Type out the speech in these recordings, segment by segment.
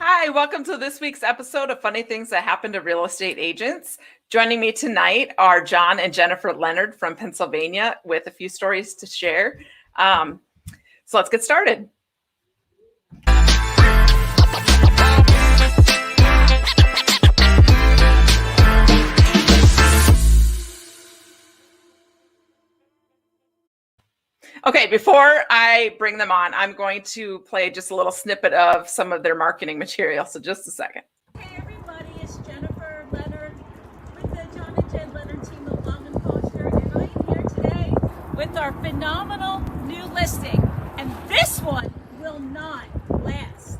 Hi, welcome to this week's episode of Funny Things That Happen to Real Estate Agents. Joining me tonight are John and Jennifer Leonard from Pennsylvania with a few stories to share. So let's get started. Okay, before I bring them on, I'm going to play just a little snippet of some of their marketing material. So just a second. Hey everybody, it's Jennifer Leonard with the John and Jen Leonard team of Long and Foster, and I am here today with our phenomenal new listing, and this one will not last.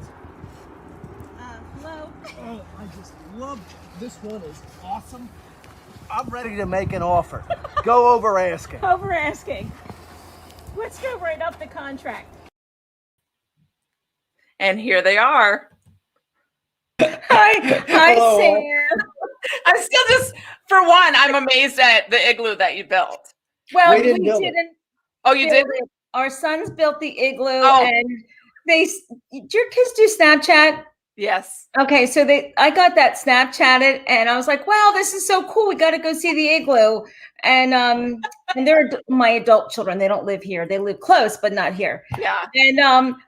Hello? Oh, I just love this one. Is awesome. I'm ready to make an offer. Go over asking. Over asking. Let's go right up the contract. And here they are. Hi, Hello. Sam. I'm still just, for one, I'm amazed at the igloo that you built. Well, We didn't build it. Oh, you did? Our sons built the igloo, Oh. and do your kids do Snapchat? Yes. Okay, so I got that Snapchatted, and I was like, "Wow, this is so cool! We got to go see the igloo." And they're my adult children. They don't live here. They live close, but not here. Yeah. And our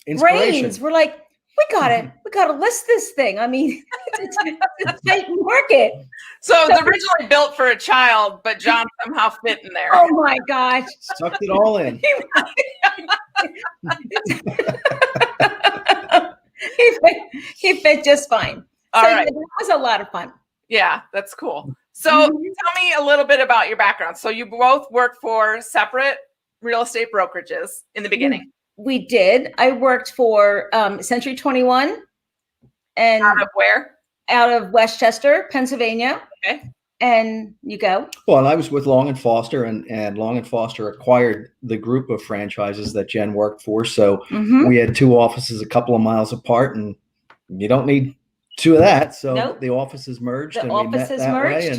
Inspiration. brains were like, "We gotta list this thing." I mean, it's a tight market. So it was originally built for a child, but John somehow fit in there. Oh my gosh! Sucked it all in. He fit just fine. All So right. it was a lot of fun. Yeah, that's cool. So Mhm. tell me a little bit about your background. So you both worked for separate real estate brokerages in the beginning. We did. I worked for Century 21 and Out of where? out of Westchester, Pennsylvania. Okay. And you go. Well, and I was with Long and Foster, and Long and Foster acquired the group of franchises that Jen worked for. So Mhm. we had two offices a couple of miles apart, and you don't need two of that. So Nope. the offices merged, The and we met offices that way. merged.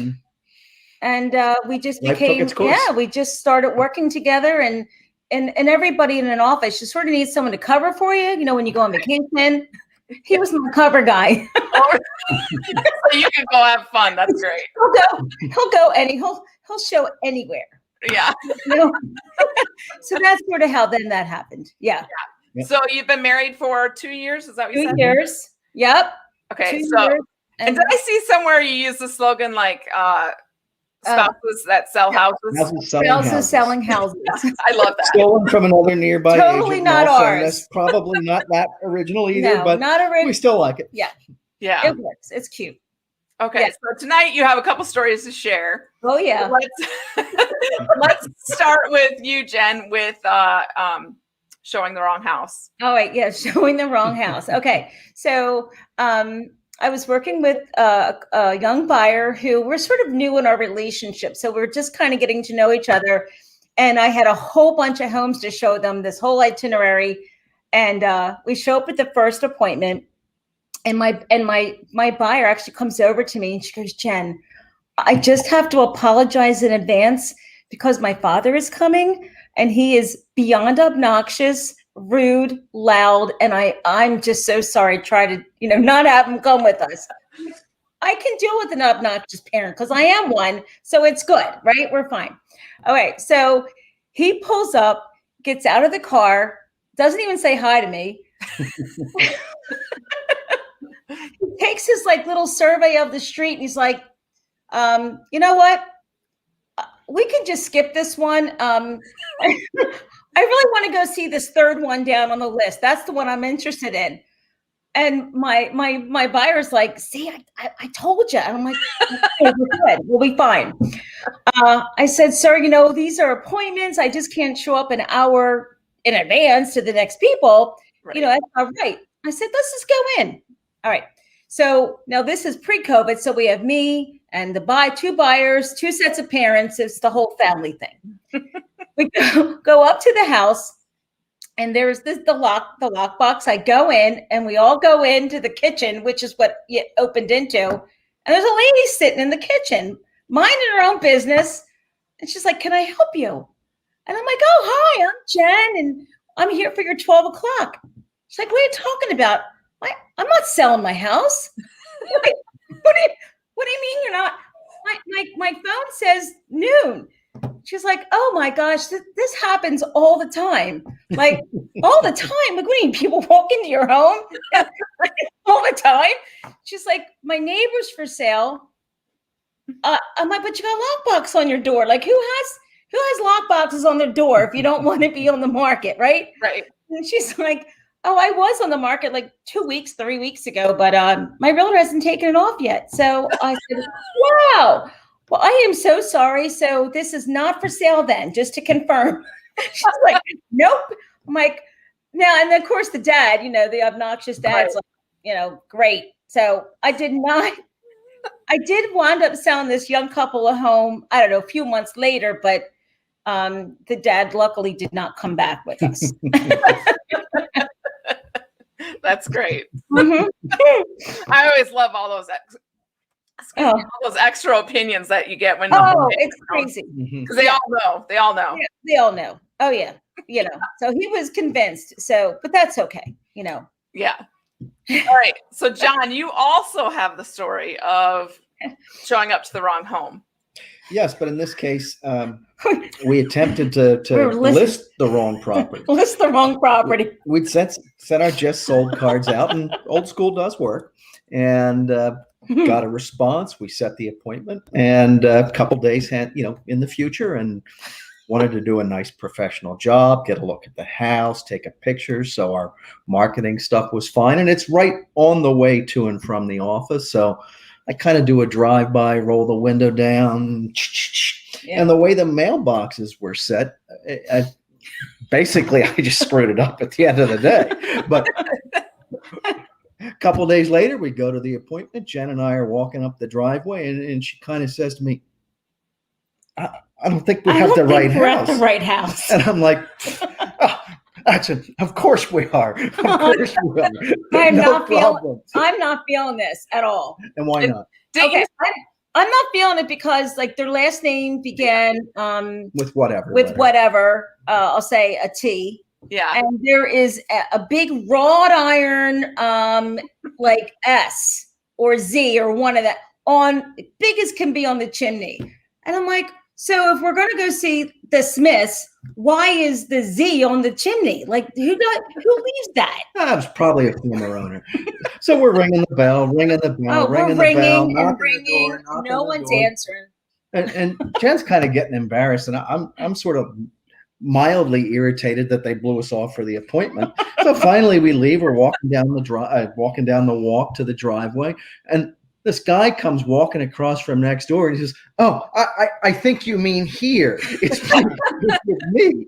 And And we just Life took became, its course. we just started working together, and everybody in an office, you sort of need someone to cover for you. You know, when you go on vacation, he was my cover guy. So you can go have fun. That's great. He'll go he'll show anywhere. Yeah. You know? So that's sort of how then that happened. Yeah. Yep. So you've been married for 2 years? Is that what you 2 said? years. Yep. Okay. 2 So, years. and did I see somewhere you use the slogan like spouses that sell houses? houses selling Spouses houses. selling houses. I love that. Stolen from another nearby Totally agent. not in all ours. fairness, probably not that original either, No, but not a we still like it. Yeah. It works. It's cute. Okay. Yeah. So tonight you have a couple stories to share. Oh yeah. Let's start with you, Jen, with showing the wrong house. Oh wait, yeah, showing the wrong house. Okay. So I was working with a young buyer who we're sort of new in our relationship. So we're just kind of getting to know each other. And I had a whole bunch of homes to show them, this whole itinerary. And we show up at the first appointment. And my buyer actually comes over to me and she goes, "Jen, I just have to apologize in advance because my father is coming and he is beyond obnoxious, rude, loud, and I'm just so sorry. Try to, not have him come with us." I can deal with an obnoxious parent because I am one, so it's good, right? We're fine. All right, so he pulls up, gets out of the car, doesn't even say hi to me. He takes his little survey of the street and he's like, "You know what? We can just skip this one. I really want to go see this third one down on the list. That's the one I'm interested in." And my buyer's like, "See, I told you." And I'm like, "Okay, we're good. We'll be fine." I said, "Sir, these are appointments. I just can't show up an hour in advance to the next people. Right. That's all right." I said, "Let's just go in." All right. So now this is pre-COVID. So we have me and two buyers, two sets of parents. It's the whole family thing. We go up to the house and there's the lock box. I go in and we all go into the kitchen, which is what it opened into. And there's a lady sitting in the kitchen, minding her own business. And she's like, "Can I help you?" And I'm like, "Oh, hi, I'm Jen. And I'm here for your 12 o'clock. She's like, what are you talking about? I'm not selling my house. Like, what do you mean you're not? My phone says noon. She's like, oh my gosh, this happens all the time. Like all the time. Like, what do you mean people walk into your home all the time? She's like, my neighbor's for sale. I'm like, but you got lockbox on your door. Like who has lockboxes on their door if you don't want to be on the market, right? Right. And she's like, oh, I was on the market like 3 weeks ago, but my realtor hasn't taken it off yet. So I said, wow. Well, I am so sorry. So this is not for sale then, just to confirm. She's like, nope. I'm like, now, and of course the dad, the obnoxious dad's like, great. So I did wind up selling this young couple a home, I don't know, a few months later, but the dad luckily did not come back with us. That's great. Mm-hmm. I always love all those all those extra opinions that you get when it's crazy because they all know. They all know. Yeah, they all know. Oh yeah, So he was convinced. So, but that's okay. Yeah. All right. So John, you also have the story of showing up to the wrong home. Yes, but in this case, we attempted to list the wrong property. List the wrong property. We'd sent our just sold cards out, and old school does work. And got a response. We set the appointment, and a couple days in the future, and wanted to do a nice professional job, get a look at the house, take a picture. So our marketing stuff was fine, and it's right on the way to and from the office. So I kind of do a drive-by, roll the window down, and the way the mailboxes were set, basically I just screwed it up at the end of the day. But a couple of days later, we go to the appointment. Jen and I are walking up the driveway, and she kind of says to me, I don't think we have the right house. We're at the right house. And I'm like, of course we are. Of course we are. I'm not feeling this at all. And why not? Okay, I'm not feeling it because like their last name began with whatever. I'll say a T. Yeah. And there is a big wrought iron like S or Z or one of that on big as can be on the chimney. And I'm like, so if we're going to go see the Smiths, why is the Z on the chimney? Like who leaves that? That was probably a former owner. So we're ringing the bell, ringing the bell, ringing the ringing. No one's answering. And Jen's kind of getting embarrassed, and I'm sort of mildly irritated that they blew us off for the appointment. So finally we leave. We're walking down the walk to the driveway, and this guy comes walking across from next door, and he says, "Oh, I think you mean here. It's me."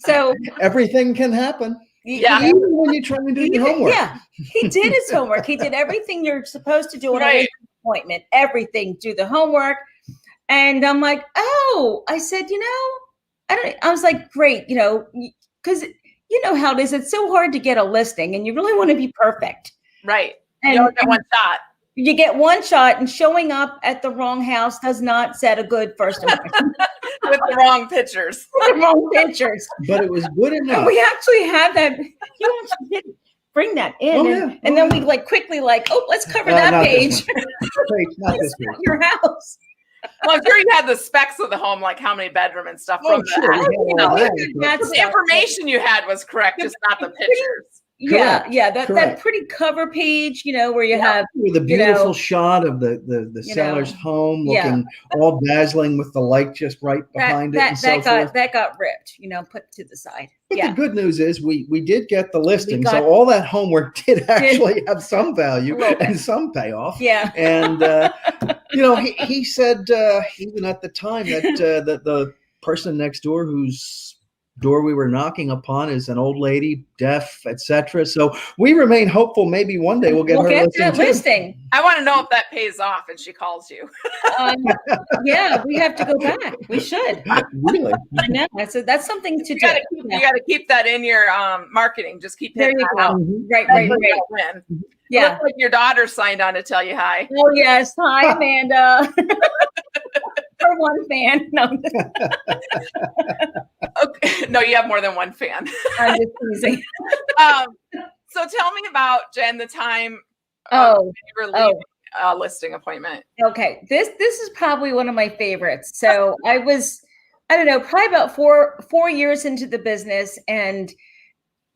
So everything can happen. Yeah. Even when you try to do your homework. Yeah. He did his homework. He did everything you're supposed to do at an appointment. Everything. Do the homework. And I'm like, oh, I said, I was like, great, because you know how it is. It's so hard to get a listing, and you really want to be perfect. Right. And you only get one shot. You get one shot, and showing up at the wrong house does not set a good first impression. With the wrong pictures. With the wrong pictures. But it was good enough. We actually had that. You actually did bring that in. And then we quickly let's cover that page. Not this page. Your house. Well, I'm sure you had the specs of the home, like how many bedroom and stuff. Sure. The information you had was correct, just not the pictures. Yeah. That pretty cover page, where you have with a beautiful shot of the seller's home, looking all dazzling with the light just right behind it. That got ripped, put to the side. But the good news is we did get the listing, so all that homework did actually have some value and some payoff. Yeah. And he said even at the time that the person next door whose door we were knocking upon is an old lady, deaf, etc. So we remain hopeful. Maybe one day we'll get her listing. I want to know if that pays off and she calls you. Yeah, we have to go back. We should. Really? I know. So that's something to do. You got to keep that in your marketing. Just keep hitting that out. Right. Yeah. It looks like your daughter signed on to tell you hi. Oh yes, hi Amanda. Her one fan. No, Okay. No, you have more than one fan. I'm just teasing. So tell me about, Jen, the time Oh, when you were leaving a listing appointment. okay. This is probably one of my favorites. So I don't know, probably about four years into the business, and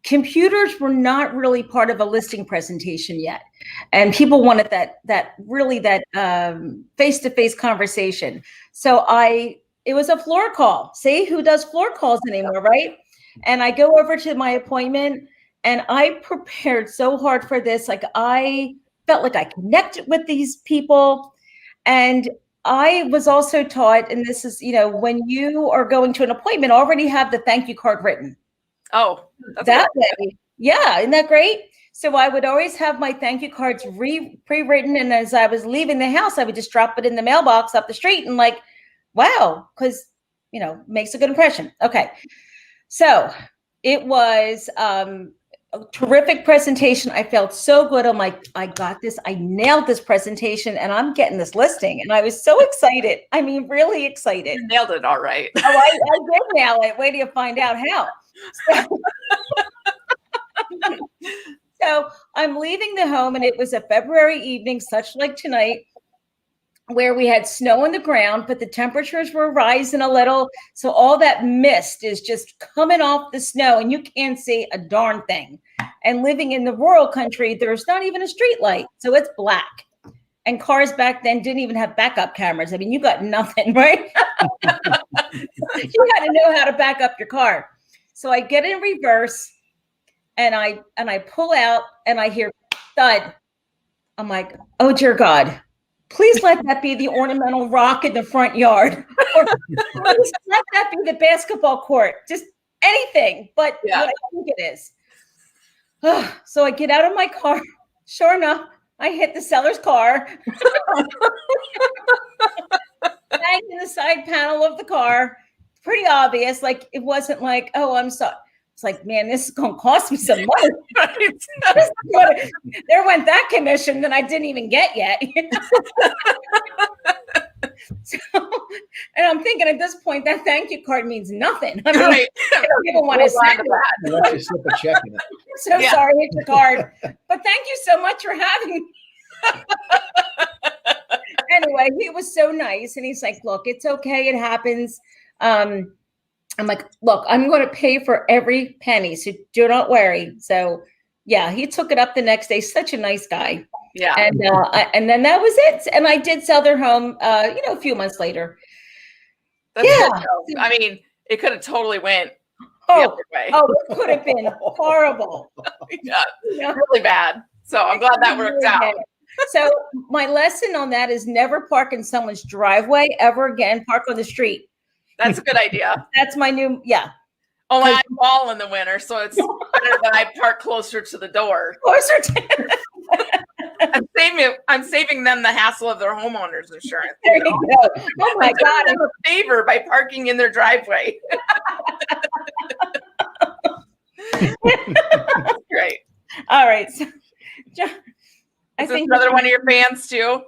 computers were not really part of a listing presentation yet, and people wanted that face-to-face conversation. So it was a floor call. See, who does floor calls anymore, right? And I go over to my appointment, and I prepared so hard for this. Like, I felt like I connected with these people, and I was also taught, and this is, when you are going to an appointment, already have the thank you card written. Oh, that's That good. way. Yeah, isn't that great? So I would always have my thank you cards pre-written, and as I was leaving the house, I would just drop it in the mailbox up the street, and like, wow, because makes a good impression. Okay, so it was a terrific presentation. I felt so good. I'm like, I got this. I nailed this presentation, and I'm getting this listing, and I was so excited. I mean, really excited. You nailed it all right. Oh, I did nail it. Wait till you find out how. So I'm leaving the home, and it was a February evening, such like tonight, where we had snow on the ground, but the temperatures were rising a little. So all that mist is just coming off the snow, and you can't see a darn thing. And living in the rural country, there's not even a street light. So it's black. And cars back then didn't even have backup cameras. I mean, you got nothing, right? You had to know how to back up your car. So I get in reverse, and I pull out, and I hear thud. I'm like, oh dear God, please let that be the ornamental rock in the front yard. Or please let that be the basketball court. Just anything but what I think it is. So I get out of my car. Sure enough, I hit the seller's car. Banged in the side panel of the car. Pretty obvious. Like, it wasn't like, oh, I'm sorry. It's like, man, this is going to cost me some money. There went that commission that I didn't even get yet. So, and I'm thinking at this point, that thank you card means nothing. I mean, Right. I don't even want to send that. Unless you slip a check in it. So sorry, hit your card. But thank you so much for having me. Anyway, he was so nice. And he's like, look, it's okay. It happens. I'm like, look, I'm going to pay for every penny. So do not worry. So yeah, he took it up the next day. Such a nice guy. Yeah. And then that was it. And I did sell their home, a few months later. That's good, though. I mean, it could have totally went the other way. Oh, it could have been horrible. Yeah, really bad. So I'm glad that worked out. So my lesson on that is never park in someone's driveway ever again. Park on the street. That's a good idea. That's my new, Only I fall in the winter, so it's better that I park closer to the door. Closer to. I'm saving them the hassle of their homeowner's insurance. There you go. Oh my God. I'm a favor by parking in their driveway. Great. All right. So, Is this another one of your fans too?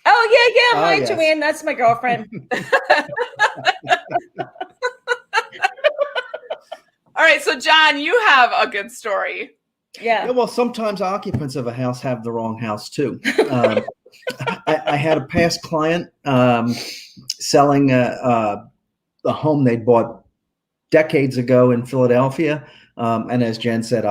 Oh, yeah. Oh, Hi, yes. Joanne. That's my girlfriend. All right. So, John, you have a good story. Yeah. Well, sometimes occupants of a house have the wrong house too. I had a past client selling a home they'd bought decades ago in Philadelphia, and as Jen said,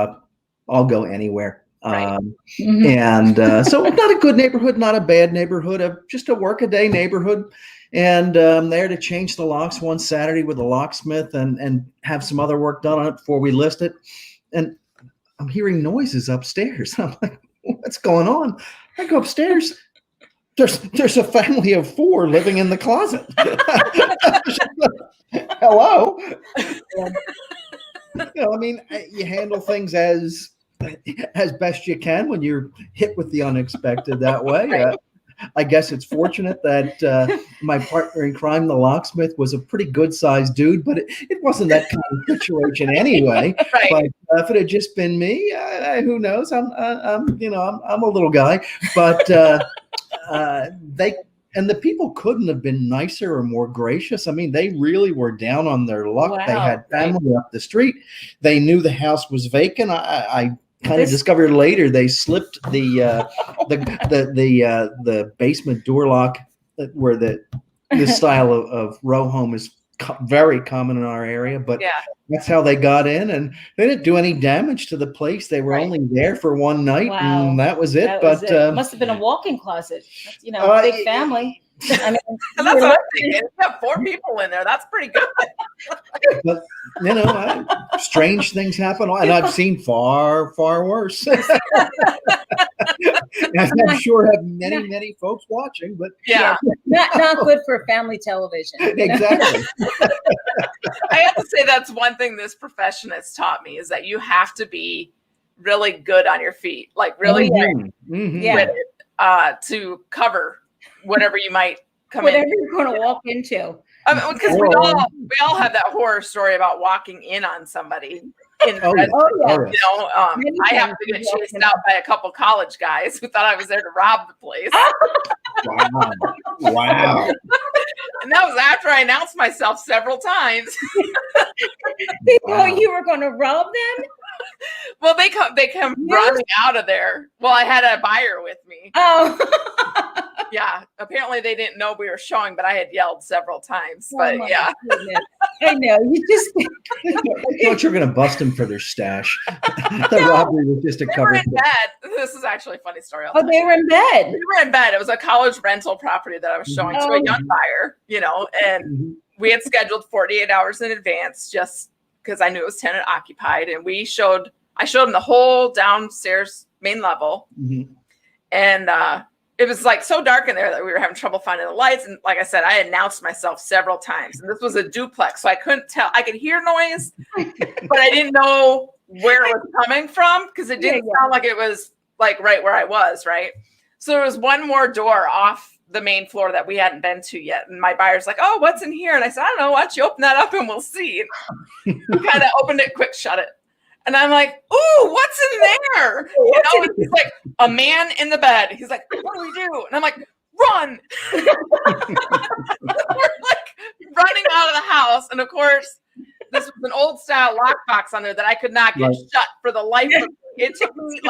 I'll go anywhere. Right. And so not a good neighborhood, not a bad neighborhood, just a workaday neighborhood. And there to change the locks one Saturday with a locksmith and have some other work done on it before we list it. And I'm hearing noises upstairs. I'm like, what's going on? I go upstairs. There's a family of 4 living in the closet. Hello. I mean, you handle things as best you can when you're hit with the unexpected that way. I guess it's fortunate that my partner in crime, the locksmith, was a pretty good sized dude, but it wasn't that kind of situation anyway. Right. But if it had just been me, who knows? I'm a little guy, but they And the people couldn't have been nicer or more gracious. I mean, they really were down on their luck. They Wow. had family up the street. They knew the house was vacant. I kind of discovered later they slipped the basement door lock, where this style of row home is very common in our area, but that's how they got in, and they didn't do any damage to the place. They were only there for one night, and that was it. It must have been a walk-in closet. That's, big family. I mean, that's what I'm thinking. You have 4 people in there. That's pretty good. But strange things happen, and I've seen far worse. I'm sure have many folks watching, but not good for family television. Exactly. I have to say that's one thing this profession has taught me, is that you have to be really good on your feet, like really with it, to cover whatever you might come whatever in. you're going to walk into. I mean, because we all have that horror story about walking in on somebody. I happened to get chased out by a couple college guys who thought I was there to rob the place. Wow. And that was after I announced myself several times. They thought you were going to rob them? Well, they come running out of there. Well, I had a buyer with me. Oh. Yeah. Apparently they didn't know we were showing, but I had yelled several times. But Goodness. I know. You just thought you were going to bust them for their stash. The robbery was just a cover. They were in bed. This is actually a funny story. They were in bed. We were in bed. It was a college rental property that I was showing to a young buyer, and we had scheduled 48 hours in advance just because I knew it was tenant occupied. And I showed them the whole downstairs main level. And it was like so dark in there that we were having trouble finding the lights. And like I said, I announced myself several times, and this was a duplex, so I couldn't tell. I could hear noise, but I didn't know where it was coming from, because it didn't sound like it was like right where I was, right? So there was one more door off the main floor that we hadn't been to yet. And my buyer's like, "Oh, what's in here?" And I said, "I don't know. Why don't you open that up and we'll see." And he kind of opened it quick, shut it. And I'm like, "Ooh, what's in there?" And he's like, "A man in the bed." He's like, "What do we do?" And I'm like, "Run." We're like running out of the house. And of course, this was an old style lockbox on there that I could not get shut for the life of me. It took me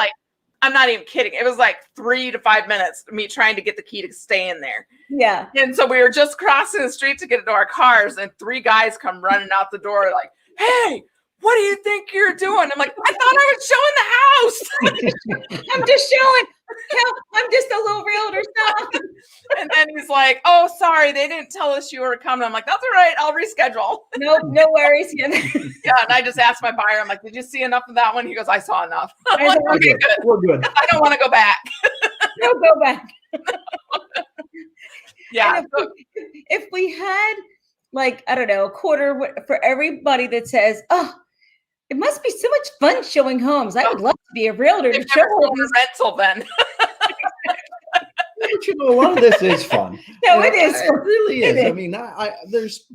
I'm not even kidding. It was like 3 to 5 minutes of me trying to get the key to stay in there. Yeah. And so we were just crossing the street to get into our cars, and 3 guys come running out the door like, "Hey, what do you think you're doing?" I'm like, "I thought I was showing the house." I'm just showing. I'm just a little realtor. And then he's like, "Oh, sorry, they didn't tell us you were coming." I'm like, "That's all right. I'll reschedule." Nope, no worries. Yeah, and I just asked my buyer, I'm like, "Did you see enough of that one?" He goes, "I saw enough." I'm like, "Okay, good. We're good. I don't want to go back. No, go back. Yeah. If we had, I don't know, a quarter for everybody that says, "Oh, it must be so much fun showing homes. I would love to be a realtor to show homes." A rental then. But a lot of this is fun. No, it is. It really is. I mean, there's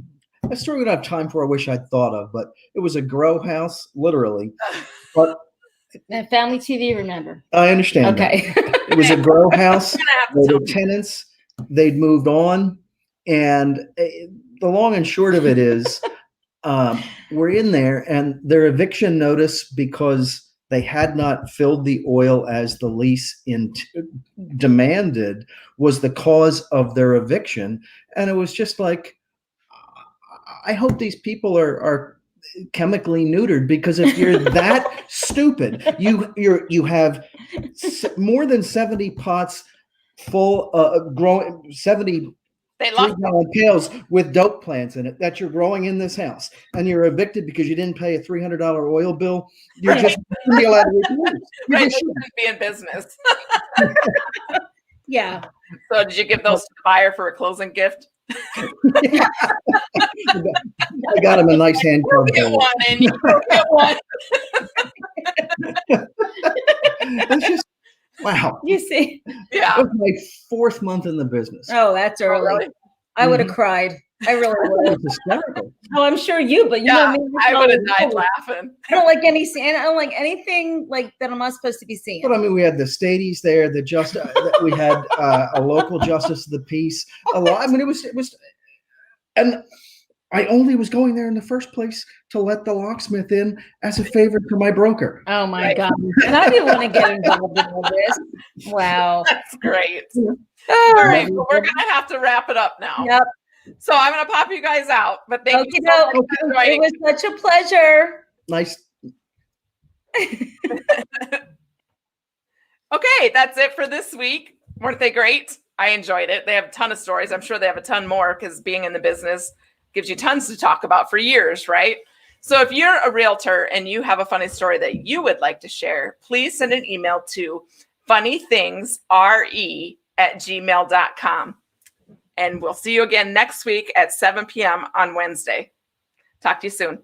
a story we don't have time for. I wish I'd thought of, but it was a grow house, literally. But family TV, remember? I understand. Okay. It was a grow house. The tenants, they'd moved on, and the long and short of it is, we're in there, and their eviction notice, because they had not filled the oil as the lease demanded, was the cause of their eviction. And it was just like, I hope these people are chemically neutered, because if you're that stupid, you have more than 70 pots full, growing 70 3-gallon pails with dope plants in it that you're growing in this house, and you're evicted because you didn't pay a $300 oil bill. You're just you shouldn't be in business. Yeah. So did you give those to the buyer for a closing gift? I got him a nice hand carved. Get one, and you get one. It's just wow. You see? Yeah. It was my 4th month in the business. Oh, that's early. Oh, really? I would have cried. I really It would. was hysterical. Oh, I'm sure you, but you know me. I would have died I laughing. don't like I don't like anything like that I'm not supposed to be seeing. But I mean, we had the Stadies there, we had a local justice of the peace. A lot. I mean, it was, and I only was going there in the first place to let the locksmith in as a favor to my broker. Oh my God. And I didn't want to get involved in all this. Wow. That's great. Oh, All right, well, we're gonna have to wrap it up now. Yep. So I'm gonna pop you guys out, but thank you so Okey-doke. much for joining. It was such a pleasure. Nice. Okay, that's it for this week. Weren't they great? I enjoyed it. They have a ton of stories. I'm sure they have a ton more because being in the business gives you tons to talk about for years, right? So if you're a realtor and you have a funny story that you would like to share, please send an email to funnythingsre@gmail.com. And we'll see you again next week at 7 p.m. on Wednesday. Talk to you soon.